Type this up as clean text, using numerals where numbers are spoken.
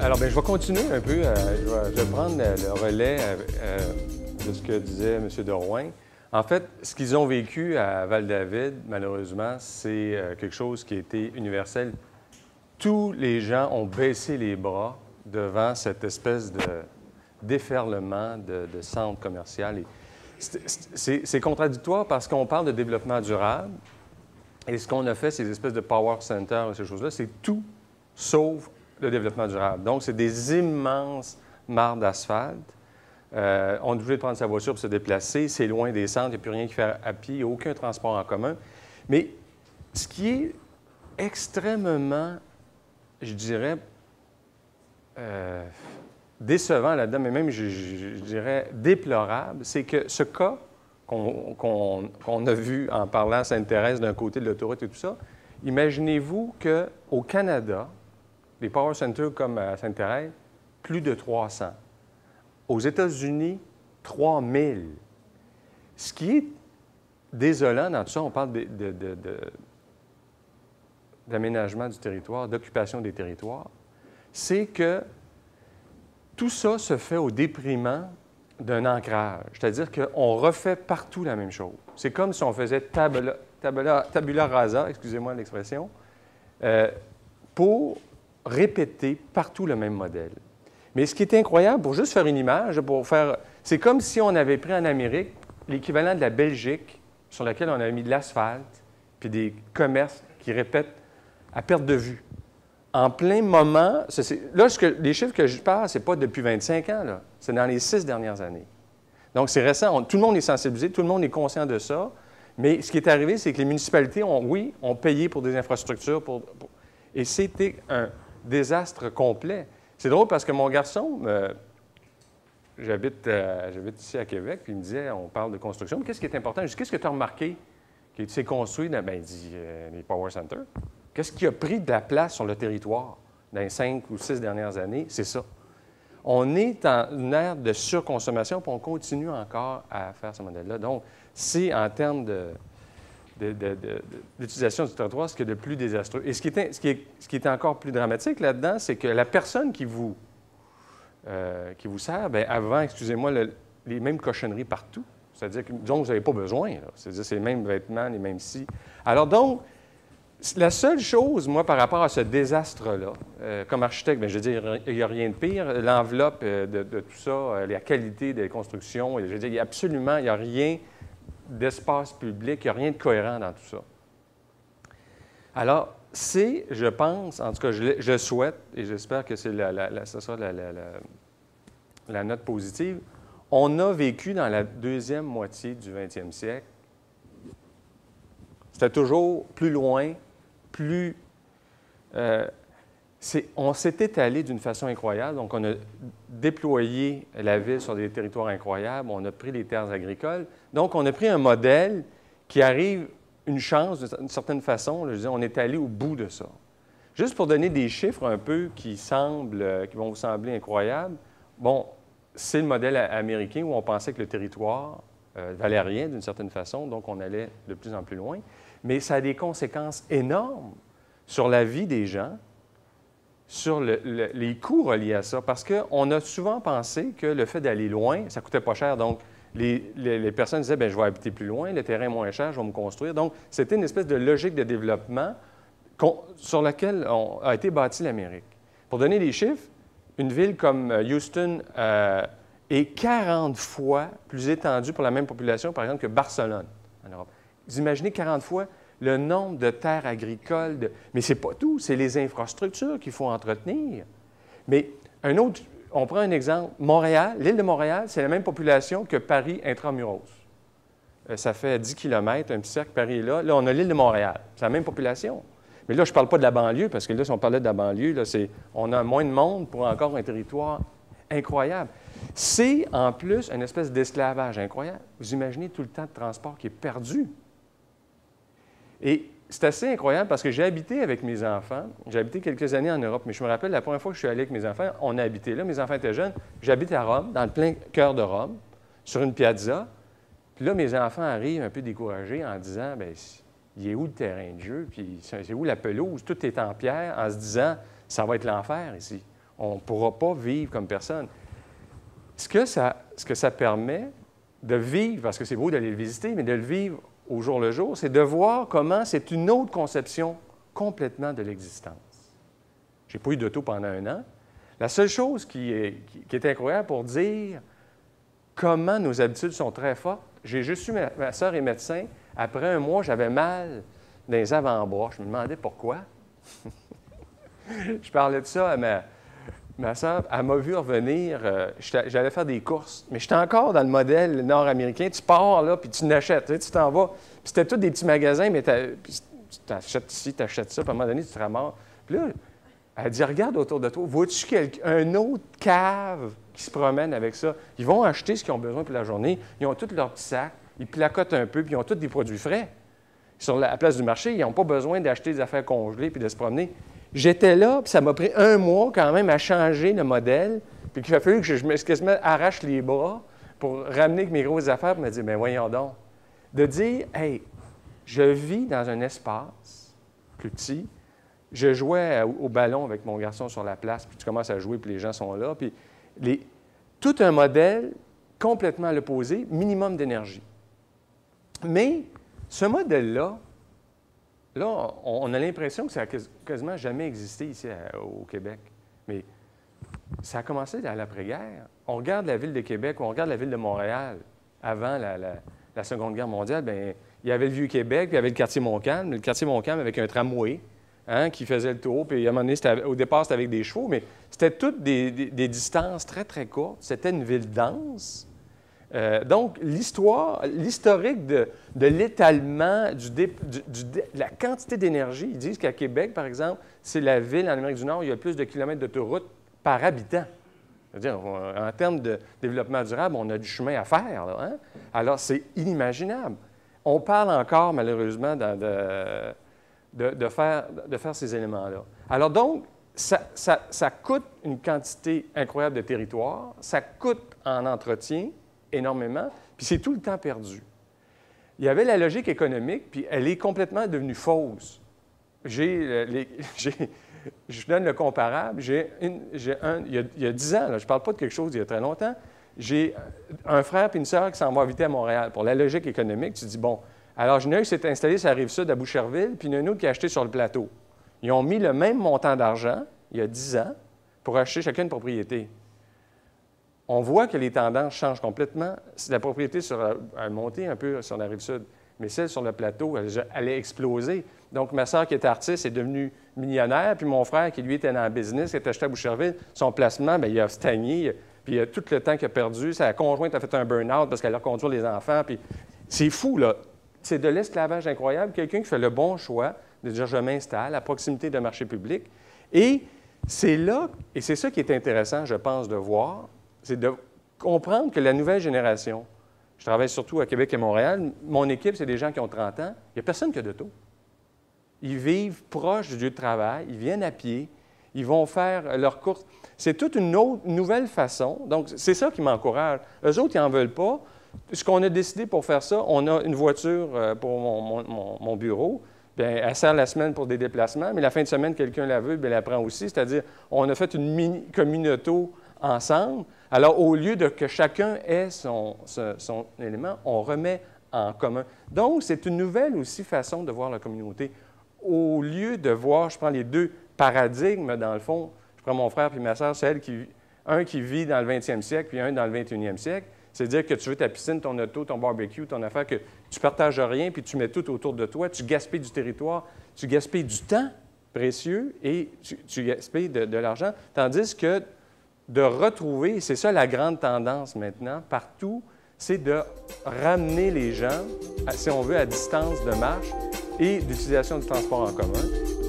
Alors, bien, je vais continuer un peu. Je vais prendre le relais de ce que disait M. Derouin. En fait, ce qu'ils ont vécu à Val-David, malheureusement, c'est quelque chose qui a été universel. Tous les gens ont baissé les bras devant cette espèce de déferlement de centres commerciaux. C'est contradictoire parce qu'on parle de développement durable et ce qu'on a fait, ces espèces de power centers, ces choses-là, c'est tout sauf le développement durable. Donc, c'est des immenses mares d'asphalte. On est obligé de prendre sa voiture pour se déplacer. C'est loin des centres. Il n'y a plus rien qui faire à pied. Il n'y a aucun transport en commun. Mais ce qui est extrêmement, je dirais, décevant là-dedans, mais même, je dirais, déplorable, c'est que ce cas qu'on a vu en parlant à Sainte-Thérèse d'un côté de l'autoroute et tout ça, imaginez-vous qu'au Canada, les power centers comme à Sainte-Thérèse, plus de 300. Aux États-Unis, 3000. Ce qui est désolant dans tout ça, on parle d'aménagement du territoire, d'occupation des territoires, c'est que tout ça se fait au déprimant d'un ancrage. C'est-à-dire qu'on refait partout la même chose. C'est comme si on faisait tabula rasa, excusez-moi l'expression, pour répéter partout le même modèle. Mais ce qui est incroyable, pour juste faire une image, c'est comme si on avait pris en Amérique l'équivalent de la Belgique, sur laquelle on avait mis de l'asphalte, puis des commerces qui répètent à perte de vue. En plein moment, les chiffres que je parle, ce n'est pas depuis 25 ans, là. C'est dans les 6 dernières années. Donc, c'est récent. Tout le monde est sensibilisé, tout le monde est conscient de ça. Mais ce qui est arrivé, c'est que les municipalités ont payé pour des infrastructures. Et c'était un désastre complet. C'est drôle parce que mon garçon, j'habite ici à Québec, puis il me disait, on parle de construction, mais qu'est-ce qui est important? Je dis, qu'est-ce que tu as remarqué qui s'est construit? Bien, il dit, les power centers. Qu'est-ce qui a pris de la place sur le territoire dans les 5 ou 6 dernières années? C'est ça. On est en une ère de surconsommation, puis on continue encore à faire ce modèle-là. Donc, c'est en termes d'utilisation du territoire ce qui est le plus désastreux. Et ce qui est encore plus dramatique là-dedans, c'est que la personne qui vous sert, bien, avant, excusez-moi, les mêmes cochonneries partout. C'est-à-dire que, disons, vous n'avez pas besoin. C'est-à-dire c'est les mêmes vêtements, les mêmes scies. Alors donc, la seule chose, moi, par rapport à ce désastre-là, comme architecte, bien, je veux dire, il n'y a rien de pire. L'enveloppe de tout ça, la qualité des constructions, je veux dire, il n'y a rien d'espace public, il n'y a rien de cohérent dans tout ça. Alors, je pense, en tout cas, je souhaite, et j'espère que ce sera la note positive, on a vécu dans la deuxième moitié du 20e siècle. C'était toujours plus loin, on s'est étalé d'une façon incroyable. Donc, on a déployé la ville sur des territoires incroyables. On a pris les terres agricoles. Donc, on a pris un modèle qui arrive une chance, d'une certaine façon. Là, je veux dire, on est allé au bout de ça. Juste pour donner des chiffres un peu qui vont vous sembler incroyables, bon, c'est le modèle américain où on pensait que le territoire valait rien d'une certaine façon. Donc, on allait de plus en plus loin. Mais ça a des conséquences énormes sur la vie des gens, sur les coûts reliés à ça. Parce qu'on a souvent pensé que le fait d'aller loin, ça ne coûtait pas cher. Donc, les personnes disaient, bien, je vais habiter plus loin, le terrain est moins cher, je vais me construire. Donc, c'était une espèce de logique de développement sur laquelle a été bâtie l'Amérique. Pour donner des chiffres, une ville comme Houston est 40 fois plus étendue pour la même population, par exemple, que Barcelone, en Europe. Vous imaginez 40 fois le nombre de terres agricoles. Mais ce n'est pas tout, c'est les infrastructures qu'il faut entretenir. Mais on prend un exemple. Montréal, l'île de Montréal, c'est la même population que Paris intramuros. Ça fait 10 km, un petit cercle, Paris est là. Là, on a l'île de Montréal. C'est la même population. Mais là, je ne parle pas de la banlieue, parce que là, si on parlait de la banlieue, là, on a moins de monde pour encore un territoire incroyable. C'est, en plus, une espèce d'esclavage incroyable. Vous imaginez tout le temps de transport qui est perdu. Et c'est assez incroyable parce que j'ai habité avec mes enfants. J'ai habité quelques années en Europe, mais je me rappelle la première fois que je suis allé avec mes enfants, on a habité là. Mes enfants étaient jeunes. J'habite à Rome, dans le plein cœur de Rome, sur une piazza. Puis là, mes enfants arrivent un peu découragés en disant, bien, il est où le terrain de jeu? Puis c'est où la pelouse? Tout est en pierre, en se disant, ça va être l'enfer ici. On ne pourra pas vivre comme personne. Ce que ça permet de vivre, parce que c'est beau d'aller le visiter, mais de le vivre au jour le jour, c'est de voir comment c'est une autre conception complètement de l'existence. Je n'ai pas eu d'auto pendant 1 an. La seule chose qui est incroyable pour dire comment nos habitudes sont très fortes, j'ai juste eu ma sœur est médecin. Après 1 mois, j'avais mal dans les avant-bras. Je me demandais pourquoi. Je parlais de ça à ma sœur. Elle m'a vu revenir. J'allais faire des courses. Mais j'étais encore dans le modèle nord-américain. Tu pars, là, puis tu n'achètes. Tu t'en vas. Puis c'était tous des petits magasins, mais tu t'achètes ici, tu achètes ça. Puis à un moment donné, tu te ramasses. Puis là, elle dit, regarde autour de toi. Vois-tu un autre cave qui se promène avec ça? Ils vont acheter ce qu'ils ont besoin pour la journée. Ils ont tous leurs petits sacs. Ils placotent un peu, puis ils ont tous des produits frais. Sur la place du marché, ils n'ont pas besoin d'acheter des affaires congelées puis de se promener. J'étais là, puis ça m'a pris 1 mois quand même à changer le modèle, puis qu'il a fallu que je me quasiment arrache les bras pour ramener avec mes grosses affaires et me dire, bien voyons donc. De dire, hey, je vis dans un espace plus petit. Je jouais au ballon avec mon garçon sur la place, puis tu commences à jouer, puis les gens sont là. Puis tout un modèle complètement à l'opposé, minimum d'énergie. Mais ce modèle-là, là, on a l'impression que ça n'a quasiment jamais existé ici au Québec. Mais ça a commencé à l'après-guerre. On regarde la ville de Québec ou on regarde la ville de Montréal avant la Seconde Guerre mondiale. Bien, il y avait le Vieux-Québec, puis il y avait le quartier Montcalm. Le quartier Montcalm avec un tramway qui faisait le tour. Puis à un moment donné, au départ, c'était avec des chevaux, mais c'était toutes des distances très, très courtes. C'était une ville dense. Donc, l'historique de l'étalement, de la quantité d'énergie, ils disent qu'à Québec, par exemple, c'est la ville en Amérique du Nord où il y a plus de kilomètres d'autoroute par habitant. C'est-à-dire, en termes de développement durable, on a du chemin à faire, là, hein? Alors, c'est inimaginable. On parle encore, malheureusement, de faire ces éléments-là. Alors donc, ça coûte une quantité incroyable de territoire, ça coûte en entretien énormément, puis c'est tout le temps perdu. Il y avait la logique économique, puis elle est complètement devenue fausse. Je donne le comparable. Il y a 10 ans, là, je ne parle pas de quelque chose d'il y a très longtemps, j'ai un frère et une sœur qui s'en vont habiter à Montréal. Pour la logique économique, tu dis, bon, alors j'en ai un qui s'est installé sur la Rive-Sud à Boucherville, puis il y en a un autre qui a acheté sur le plateau. Ils ont mis le même montant d'argent, il y a 10 ans, pour acheter chacun une propriété. On voit que les tendances changent complètement. La propriété a monté un peu sur la Rive-Sud, mais celle sur le plateau, elle a explosé. Donc, ma sœur qui est artiste est devenue millionnaire, puis mon frère qui, lui, était dans le business, qui était acheté à Boucherville, son placement, bien, il a stagné, puis tout le temps qu'il a perdu, sa conjointe a fait un burn-out parce qu'elle a conduit les enfants, puis c'est fou, là. C'est de l'esclavage incroyable. Quelqu'un qui fait le bon choix de dire « je m'installe à proximité d'un marché public ». Et c'est là, et c'est ça qui est intéressant, je pense, de voir, c'est de comprendre que la nouvelle génération, je travaille surtout à Québec et Montréal, mon équipe, c'est des gens qui ont 30 ans, il n'y a personne qui a d'auto. Ils vivent proche du lieu de travail, ils viennent à pied, ils vont faire leurs courses. C'est toute une autre, nouvelle façon. Donc, c'est ça qui m'encourage. Eux autres, ils n'en veulent pas. Ce qu'on a décidé pour faire ça, on a une voiture pour mon bureau. Bien, elle sert la semaine pour des déplacements, mais la fin de semaine, quelqu'un la veut, bien, elle la prend aussi. C'est-à-dire, on a fait une mini-communauto ensemble. Alors, au lieu de que chacun ait son élément, on remet en commun. Donc, c'est une nouvelle aussi façon de voir la communauté. Au lieu de voir, je prends les deux paradigmes, dans le fond, je prends mon frère puis ma sœur, c'est un qui vit dans le 20e siècle puis un dans le 21e siècle. C'est-à-dire que tu veux ta piscine, ton auto, ton barbecue, ton affaire, que tu ne partages rien, puis tu mets tout autour de toi, tu gaspilles du territoire, tu gaspilles du temps précieux et tu gaspilles de l'argent. Tandis que de retrouver, c'est ça la grande tendance maintenant, partout, c'est de ramener les gens, si on veut, à distance de marche et d'utilisation du transport en commun.